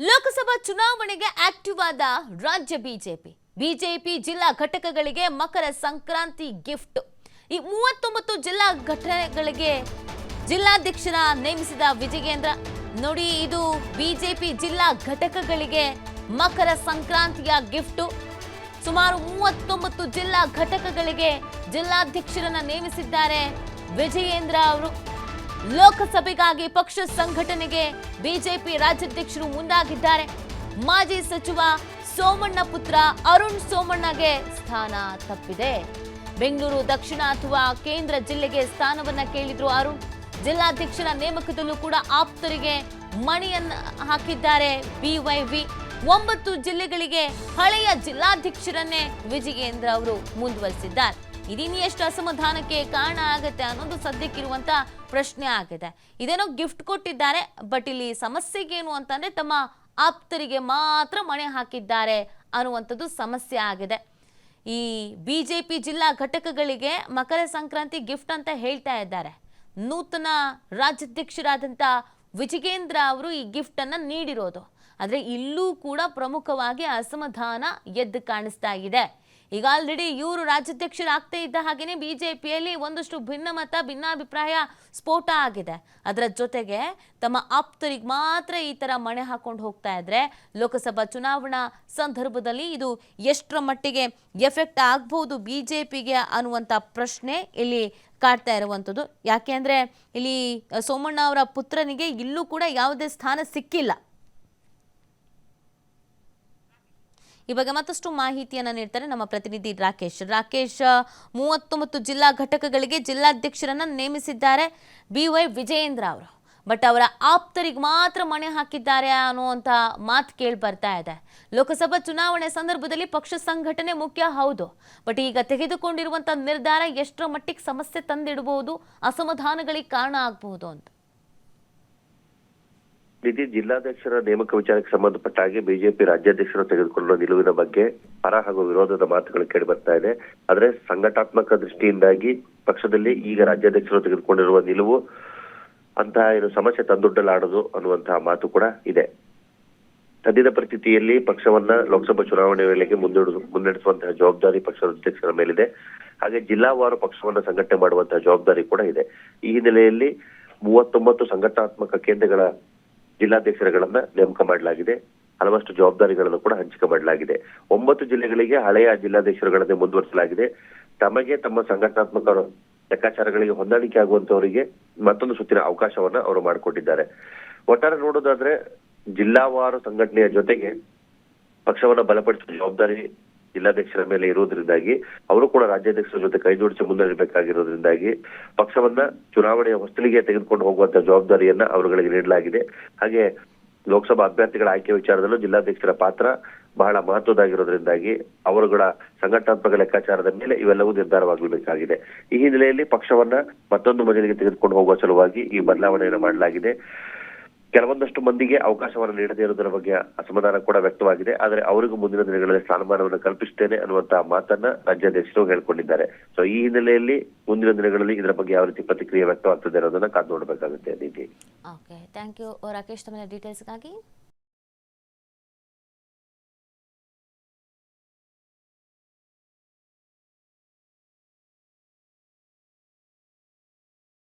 ಲೋಕಸಭಾ ಚುನಾವಣೆಗೆ ಆಕ್ಟಿವ್ ಆದ ರಾಜ್ಯ ಬಿಜೆಪಿ ಜಿಲ್ಲಾ ಘಟಕಗಳಿಗೆ ಮಕರ ಸಂಕ್ರಾಂತಿ ಗಿಫ್ಟ್. ಈ 39 ಜಿಲ್ಲಾ ಘಟಕಗಳಿಗೆ ಜಿಲ್ಲಾಧ್ಯಕ್ಷರ ನೇಮಿಸಿದ ವಿಜಯೇಂದ್ರ. ನೋಡಿ, ಇದು ಬಿಜೆಪಿ ಜಿಲ್ಲಾ ಘಟಕಗಳಿಗೆ ಮಕರ ಸಂಕ್ರಾಂತಿಯ ಗಿಫ್ಟ್. ಸುಮಾರು 39 ಜಿಲ್ಲಾ ಘಟಕಗಳಿಗೆ ಜಿಲ್ಲಾಧ್ಯಕ್ಷರನ್ನ ನೇಮಿಸಿದ್ದಾರೆ ವಿಜಯೇಂದ್ರ ಅವರು. ಲೋಕಸಭೆಗಾಗಿ ಪಕ್ಷ ಸಂಘಟನೆಗೆ ಬಿಜೆಪಿ ರಾಜ್ಯಾಧ್ಯಕ್ಷರು ಮುಂದಾಗಿದ್ದಾರೆ. ಮಾಜಿ ಸಚಿವ ಸೋಮಣ್ಣ ಪುತ್ರ ಅರುಣ್ ಸೋಮಣ್ಣಗೆ ಸ್ಥಾನ ತಪ್ಪಿದೆ. ಬೆಂಗಳೂರು ದಕ್ಷಿಣ ಅಥವಾ ಕೇಂದ್ರ ಜಿಲ್ಲೆಗೆ ಸ್ಥಾನವನ್ನ ಕೇಳಿದ್ರು ಅರುಣ್. ಜಿಲ್ಲಾಧ್ಯಕ್ಷರ ನೇಮಕದಲ್ಲೂ ಕೂಡ ಆಪ್ತರಿಗೆ ಮಣಿಯನ್ನ ಹಾಕಿದ್ದಾರೆ ಬಿವೈವಿ. 9 ಜಿಲ್ಲೆಗಳಿಗೆ ಹಳೆಯ ಜಿಲ್ಲಾಧ್ಯಕ್ಷರನ್ನೇ ವಿಜಯೇಂದ್ರ ಅವರು ಮುಂದುವರಿಸಿದ್ದಾರೆ. ಇದಿನ್ನು ಎಷ್ಟು ಅಸಮಾಧಾನಕ್ಕೆ ಕಾರಣ ಆಗುತ್ತೆ ಅನ್ನೋದು ಸದ್ಯಕ್ಕಿರುವಂತ ಪ್ರಶ್ನೆ ಆಗಿದೆ. ಇದೇನೋ ಗಿಫ್ಟ್ ಕೊಟ್ಟಿದ್ದಾರೆ, ಬಟ್ ಇಲ್ಲಿ ಸಮಸ್ಯೆಗೇನು ಅಂತಂದ್ರೆ ತಮ್ಮ ಆಪ್ತರಿಗೆ ಮಾತ್ರ ಮಣೆ ಹಾಕಿದ್ದಾರೆ ಅನ್ನುವಂಥದ್ದು ಸಮಸ್ಯೆ ಆಗಿದೆ. ಈ ಬಿಜೆಪಿ ಜಿಲ್ಲಾ ಘಟಕಗಳಿಗೆ ಮಕರ ಸಂಕ್ರಾಂತಿ ಗಿಫ್ಟ್ ಅಂತ ಹೇಳ್ತಾ ಇದ್ದಾರೆ. ನೂತನ ರಾಜ್ಯಾಧ್ಯಕ್ಷರಾದಂಥ ವಿಜಯೇಂದ್ರ ಅವರು ಈ ಗಿಫ್ಟ್ ಅನ್ನ ನೀಡಿರೋದು. ಆದರೆ ಇಲ್ಲೂ ಕೂಡ ಪ್ರಮುಖವಾಗಿ ಅಸಮಾಧಾನ ಎದ್ದು ಕಾಣಿಸ್ತಾ ಇದೆ. ಈಗ ಆಲ್ರೆಡಿ ಇವರು ರಾಜ್ಯಾಧ್ಯಕ್ಷರಾಗ್ತಾ ಇದ್ದ ಹಾಗೇನೆ ಬಿಜೆಪಿಯಲ್ಲಿ ಒಂದಷ್ಟು ಭಿನ್ನಾಭಿಪ್ರಾಯ ಸ್ಫೋಟ ಆಗಿದೆ. ಅದರ ಜೊತೆಗೆ ತಮ್ಮ ಆಪ್ತರಿಗೆ ಮಾತ್ರ ಈ ತರ ಮಣೆ ಹಾಕೊಂಡು ಹೋಗ್ತಾ ಇದ್ರೆ ಲೋಕಸಭಾ ಚುನಾವಣಾ ಸಂದರ್ಭದಲ್ಲಿ ಇದು ಎಷ್ಟರ ಮಟ್ಟಿಗೆ ಎಫೆಕ್ಟ್ ಆಗ್ಬಹುದು ಬಿಜೆಪಿಗೆ ಅನ್ನುವಂಥ ಪ್ರಶ್ನೆ ಇಲ್ಲಿ ಕಾಡ್ತಾ ಇರುವಂಥದ್ದು. ಯಾಕೆ ಅಂದ್ರೆ ಇಲ್ಲಿ ಸೋಮಣ್ಣ ಅವರ ಪುತ್ರನಿಗೆ ಇಲ್ಲೂ ಕೂಡ ಯಾವುದೇ ಸ್ಥಾನ ಸಿಕ್ಕಿಲ್ಲ. ಈ ಬಗ್ಗೆ ಮತ್ತಷ್ಟು ಮಾಹಿತಿಯನ್ನು ನೀಡ್ತಾರೆ ನಮ್ಮ ಪ್ರತಿನಿಧಿ ರಾಕೇಶ್. 39 ಜಿಲ್ಲಾ ಘಟಕಗಳಿಗೆ ಜಿಲ್ಲಾಧ್ಯಕ್ಷರನ್ನ ನೇಮಿಸಿದ್ದಾರೆ ಬಿವೈ ವಿಜಯೇಂದ್ರ ಅವರು. ಬಟ್ ಅವರ ಆಪ್ತರಿಗೆ ಮಾತ್ರ ಮಣೆ ಹಾಕಿದ್ದಾರೆ ಅನ್ನುವಂಥ ಮಾತು ಕೇಳಿ ಬರ್ತಾ ಇದೆ. ಲೋಕಸಭಾ ಚುನಾವಣೆ ಸಂದರ್ಭದಲ್ಲಿ ಪಕ್ಷ ಸಂಘಟನೆ ಮುಖ್ಯ, ಹೌದು. ಬಟ್ ಈಗ ತೆಗೆದುಕೊಂಡಿರುವಂಥ ನಿರ್ಧಾರ ಎಷ್ಟರ ಮಟ್ಟಿಗೆ ಸಮಸ್ಯೆ ತಂದಿಡಬಹುದು, ಅಸಮಾಧಾನಗಳಿಗೆ ಕಾರಣ ಆಗಬಹುದು ಅಂತ. ಜಿಲ್ಲಾಧ್ಯಕ್ಷರ ನೇಮಕ ವಿಚಾರಕ್ಕೆ ಸಂಬಂಧಪಟ್ಟ ಹಾಗೆ ಬಿಜೆಪಿ ರಾಜ್ಯಾಧ್ಯಕ್ಷರು ತೆಗೆದುಕೊಳ್ಳುವ ನಿಲುವಿನ ಬಗ್ಗೆ ಪರ ಹಾಗೂ ವಿರೋಧದ ಮಾತುಗಳು ಕೇಳಿ ಬರ್ತಾ ಇದೆ. ಆದ್ರೆ ಸಂಘಟನಾತ್ಮಕ ದೃಷ್ಟಿಯಿಂದಾಗಿ ಪಕ್ಷದಲ್ಲಿ ಈಗ ರಾಜ್ಯಾಧ್ಯಕ್ಷರು ತೆಗೆದುಕೊಂಡಿರುವ ನಿಲುವು ಅಂತಹ ಏನು ಸಮಸ್ಯೆ ತಂದೊಡ್ಡಲಾಡದು ಅನ್ನುವಂತಹ ಮಾತು ಕೂಡ ಇದೆ. ಸದ್ಯದ ಪರಿಸ್ಥಿತಿಯಲ್ಲಿ ಪಕ್ಷವನ್ನ ಲೋಕಸಭಾ ಚುನಾವಣೆ ವೇಳೆಗೆ ಮುನ್ನಡೆಸುವಂತಹ ಜವಾಬ್ದಾರಿ ಪಕ್ಷದ ಅಧ್ಯಕ್ಷರ ಮೇಲಿದೆ. ಹಾಗೆ ಜಿಲ್ಲಾವಾರು ಪಕ್ಷವನ್ನ ಸಂಘಟನೆ ಮಾಡುವಂತಹ ಜವಾಬ್ದಾರಿ ಕೂಡ ಇದೆ. ಈ ಹಿನ್ನೆಲೆಯಲ್ಲಿ 39 ಸಂಘಟನಾತ್ಮಕ ಕೇಂದ್ರಗಳ ಜಿಲ್ಲಾಧ್ಯಕ್ಷರುಗಳನ್ನ ನೇಮಕ ಮಾಡಲಾಗಿದೆ. ಹಲವಷ್ಟು ಜವಾಬ್ದಾರಿಗಳನ್ನು ಕೂಡ ಹಂಚಿಕೆ ಮಾಡಲಾಗಿದೆ. 9 ಜಿಲ್ಲೆಗಳಿಗೆ ಹಳೆಯ ಜಿಲ್ಲಾಧ್ಯಕ್ಷರುಗಳನ್ನೇ ಮುಂದುವರಿಸಲಾಗಿದೆ. ತಮಗೆ ತಮ್ಮ ಸಂಘಟನಾತ್ಮಕ ಲೆಕ್ಕಾಚಾರಗಳಿಗೆ ಹೊಂದಾಣಿಕೆ ಆಗುವಂತವರಿಗೆ ಮತ್ತೊಂದು ಸುತ್ತಿನ ಅವಕಾಶವನ್ನ ಅವರು ಮಾಡಿಕೊಟ್ಟಿದ್ದಾರೆ. ಒಟ್ಟಾರೆ ನೋಡೋದಾದ್ರೆ ಜಿಲ್ಲಾವಾರು ಸಂಘಟನೆಯ ಜೊತೆಗೆ ಪಕ್ಷವನ್ನ ಬಲಪಡಿಸುವ ಜವಾಬ್ದಾರಿ ಜಿಲ್ಲಾಧ್ಯಕ್ಷರ ಮೇಲೆ ಇರುವುದರಿಂದಾಗಿ ಅವರು ಕೂಡ ರಾಜ್ಯಾಧ್ಯಕ್ಷರ ಜೊತೆ ಕೈ ಜೋಡಿಸಿ ಮುನ್ನಡೆಯಬೇಕಾಗಿರೋದ್ರಿಂದಾಗಿ ಪಕ್ಷವನ್ನ ಚುನಾವಣೆಯ ಹೊಸ್ತಿಲಿಗೆ ತೆಗೆದುಕೊಂಡು ಹೋಗುವಂತಹ ಜವಾಬ್ದಾರಿಯನ್ನ ಅವರುಗಳಿಗೆ ನೀಡಲಾಗಿದೆ. ಹಾಗೆ ಲೋಕಸಭಾ ಅಭ್ಯರ್ಥಿಗಳ ಆಯ್ಕೆ ವಿಚಾರದಲ್ಲೂ ಜಿಲ್ಲಾಧ್ಯಕ್ಷರ ಪಾತ್ರ ಬಹಳ ಮಹತ್ವದಾಗಿರೋದ್ರಿಂದಾಗಿ ಅವರುಗಳ ಸಂಘಟನಾತ್ಮಕ ಲೆಕ್ಕಾಚಾರದ ಮೇಲೆ ಇವೆಲ್ಲವೂ ನಿರ್ಧಾರವಾಗಬೇಕಾಗಿದೆ. ಈ ಹಿನ್ನೆಲೆಯಲ್ಲಿ ಪಕ್ಷವನ್ನ ಮತ್ತೊಂದು ಮಜಲಿಗೆ ತೆಗೆದುಕೊಂಡು ಹೋಗುವ ಸಲುವಾಗಿ ಈ ಬದಲಾವಣೆಯನ್ನು ಮಾಡಲಾಗಿದೆ. ಕೆಲವೊಂದಷ್ಟು ಮಂದಿಗೆ ಅವಕಾಶವನ್ನು ನೀಡದೇ ಇರುವುದರ ಬಗ್ಗೆ ಅಸಮಾಧಾನ ಕೂಡ ವ್ಯಕ್ತವಾಗಿದೆ. ಆದರೆ ಅವರಿಗೂ ಮುಂದಿನ ದಿನಗಳಲ್ಲಿ ಸ್ಥಾನಮಾನವನ್ನು ಕಲ್ಪಿಸುತ್ತೇನೆ ಅನ್ನುವಂತಹ ಮಾತನ್ನ ರಾಜ್ಯಾಧ್ಯಕ್ಷರು ಹೇಳ್ಕೊಂಡಿದ್ದಾರೆ. ಸೊ ಈ ಹಿನ್ನೆಲೆಯಲ್ಲಿ ಮುಂದಿನ ದಿನಗಳಲ್ಲಿ ಇದರ ಬಗ್ಗೆ ಯಾವ ರೀತಿ ಪ್ರತಿಕ್ರಿಯೆ ವ್ಯಕ್ತವಾಗ್ತದೆ ಅನ್ನೋದನ್ನ ಕಾದು ನೋಡಬೇಕಾಗುತ್ತೆ. ಓಕೆ, ಥ್ಯಾಂಕ್ ಯು ರಾಕೇಶ್, ತಮ್ಮ ಡೀಟೇಲ್ಸ್ಗಾಗಿ.